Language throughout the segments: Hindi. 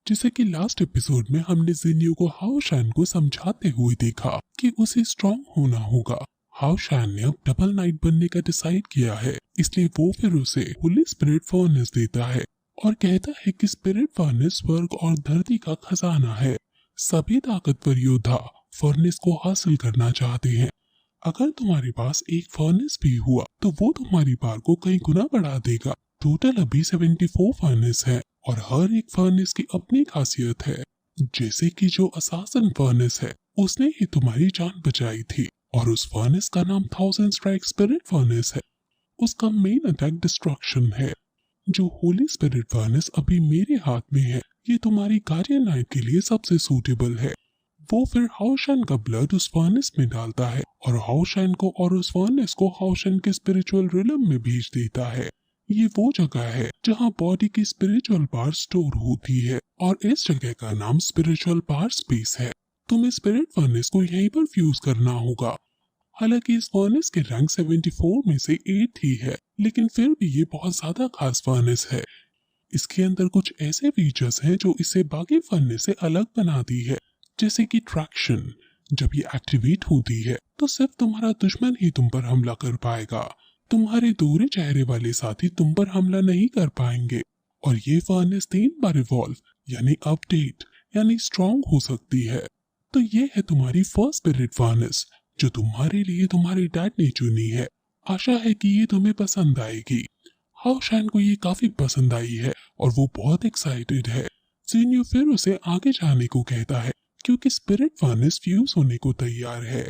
जैसे कि लास्ट एपिसोड में हमने जिन्यू को हाओ शान को समझाते हुए देखा कि उसे स्ट्रांग होना होगा। हाओ शान ने अब डबल नाइट बनने का डिसाइड किया है, इसलिए वो फिर उसे होली स्पिरिट फर्नेस देता है और कहता है कि स्पिरिट फर्नेस स्वर्ग और धरती का खजाना है। सभी ताकतवर योद्धा फर्नेस को हासिल करना चाहते हैं। अगर तुम्हारे पास एक फर्नेस भी हुआ तो वो तुम्हारी पावर को कई गुना बढ़ा देगा। टोटल अभी 74 फर्नेस है और हर एक फर्नेस की अपनी खासियत है। जैसे कि जो असासन फर्नेस है उसने ही तुम्हारी जान बचाई थी और उस फर्नेस का नाम 1000 स्ट्राइक स्पिरिट फर्नेस है। उसका मेन अटैक डिस्ट्रक्शन है। जो होली स्पिरिट फर्नेस अभी मेरे हाथ में है ये तुम्हारी गार्डियन नाइट के लिए सबसे सूटेबल है। वो फिर हाओ शान का ब्लड उस फर्नेस में डालता है और हाओ शान को और उस फर्नेस को हाओ शान के स्पिरिचुअल रिलम में भेज देता है। ये वो जगह है जहाँ बॉडी की स्पिरिचुअल पावर स्टोर होती है और इस जगह का नाम स्पिरिचुअल पावर स्पेस है। तुम्हें स्पिरिट फर्नेस को यहीं पर फ्यूज करना होगा। हालांकि इस फर्नेस के रैंक 74 में से 8 ही है, लेकिन फिर भी ये बहुत ज्यादा खास फर्नेस है। इसके अंदर कुछ ऐसे फीचर्स हैं जो इसे बाकी फर्नेस से अलग बनाती है, जैसे कि ट्रैक्शन। जब ये एक्टिवेट होती है तो सिर्फ तुम्हारा दुश्मन ही तुम पर हमला कर पाएगा। तुम्हारे दूर चेहरे वाले साथी तुम पर हमला नहीं कर पाएंगे। और ये फर्नेस 3 बार इवॉल्व यानी अपडेट यानी स्ट्रॉन्ग हो सकती है। तो ये है तुम्हारी फर्स्ट स्पिरिट फर्नेस जो तुम्हारे लिए तुम्हारे डैड ने चुनी है। आशा है कि ये तुम्हें पसंद आएगी। हाओ शान को ये काफी पसंद आई है और वो बहुत एक्साइटेड है। जिन्यू फिर उसे आगे जाने को कहता है क्योंकि स्पिरिट फर्नेस फ्यूज होने को तैयार है।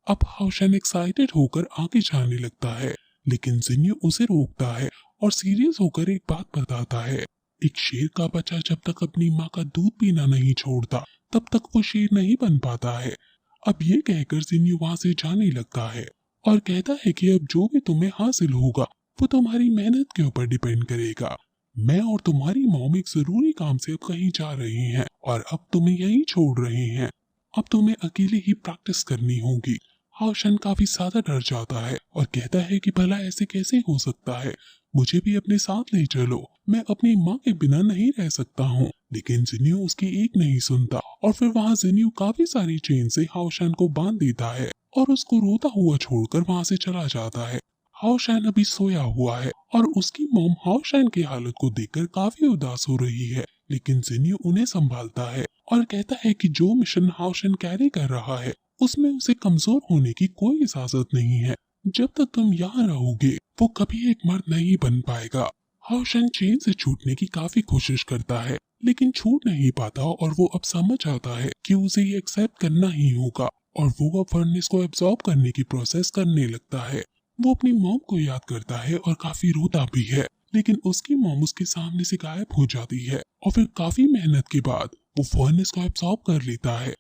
अब हाओ शान एक्साइटेड होकर आगे जाने लगता है, लेकिन जिन्यू उसे रोकता है और सीरियस होकर एक बात बताता है। एक शेर का बच्चा जब तक अपनी माँ का दूध पीना नहीं छोड़ता तब तक वो शेर नहीं बन पाता है। अब ये कहकर जिन्यू वहाँ से जाने लगता है और कहता है कि अब जो भी तुम्हें हासिल होगा वो तुम्हारी मेहनत के ऊपर डिपेंड करेगा। मैं और तुम्हारी मॉम एक जरूरी काम से अब कहीं जा रही हैं और अब तुम्हें यहीं छोड़ रहे हैं। अब तुम्हें अकेले ही प्रैक्टिस करनी होगी। हाओ शान काफी ज्यादा डर जाता है और कहता है कि भला ऐसे कैसे हो सकता है, मुझे भी अपने साथ ले चलो, मैं अपनी माँ के बिना नहीं रह सकता हूँ। लेकिन जिन्यू उसकी एक नहीं सुनता और फिर वहाँ जिन्यू काफी सारी चेन से हाओ शान को बांध देता है और उसको रोता हुआ छोड़कर वहाँ से चला जाता है। हाओ शान अभी सोया हुआ है और उसकी मॉम हाओ शान की हालत को देखकर काफी उदास हो रही है, लेकिन जिन्यू उन्हें संभालता है और कहता है कि जो मिशन हाओ शान कैरी कर रहा है उसमें उसे कमजोर होने की कोई इजाजत नहीं है। जब तक तुम यहाँ रहोगे वो कभी एक मर्द नहीं बन पाएगा। हाओ शान चेन से छूटने की काफी कोशिश करता है, लेकिन छूट नहीं पाता और वो अब समझ आता है कि उसे ये एक्सेप्ट करना ही होगा और वो अब फर्नेस को एब्जॉर्ब करने की प्रोसेस करने लगता है। वो अपनी मॉम को याद करता है और काफी रोता भी है, लेकिन उसकी मॉम उसके सामने से गायब हो जाती है और फिर काफी मेहनत के बाद वो फर्नेस को एब्जॉर्ब कर लेता है।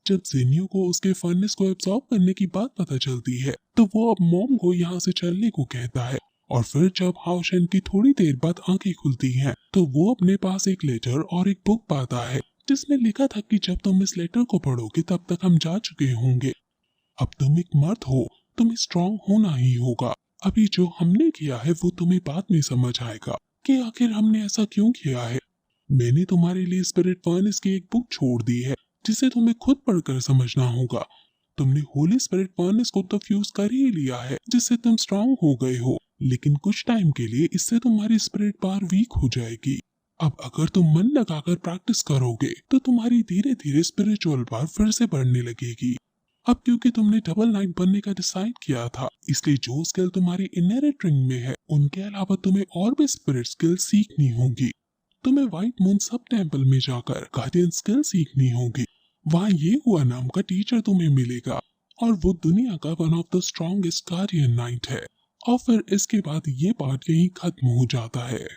जब जिन्यू को उसके फर्नेस को एब्जॉर्ब करने की बात पता चलती है तो वो अब मॉम को यहाँ से चलने को कहता है। और फिर जब हाओ शान की थोड़ी देर बाद आंखें खुलती हैं तो वो अपने पास एक लेटर और एक बुक पाता है जिसमें लिखा था कि जब तुम इस लेटर को पढ़ोगे तब तक हम जा चुके होंगे। अब तुम एक मर्द हो, तुम्हें स्ट्रांग होना ही होगा। अभी जो हमने किया है वो तुम्हें बाद में समझ आएगा कि आखिर हमने ऐसा क्यों किया है। मैंने तुम्हारे लिए स्पिरिट फर्नेस की एक बुक छोड़ दी है जिसे तुम्हें खुद पढ़कर समझना होगा। तुमने होली स्पिरिट फर्नेस को तो फ्यूज कर ही लिया है जिससे तुम स्ट्रांग हो गए हो, लेकिन कुछ टाइम के लिए इससे तुम्हारी स्पिरिट पावर वीक हो जाएगी। अब अगर तुम मन लगाकर प्रैक्टिस करोगे तो तुम्हारी धीरे धीरे स्पिरिचुअल पावर फिर से बढ़ने लगेगी। अब क्योंकि तुमने डबल नाइट बनने का डिसाइड किया था, इसलिए जो स्किल तुम्हारी इनहेरिट रिंग में है उनके अलावा तुम्हें और भी स्पिरिट स्किल सीखनी होगी। तुम्हें व्हाइट मून सब टेम्पल में जाकर गार्डियन स्किल सीखनी होगी। वहाँ ये हुआ नाम का टीचर तुम्हें मिलेगा और वो दुनिया का one of the strongest guardian night है। और फिर इसके बाद ये पार्ट यहीं खत्म हो जाता है।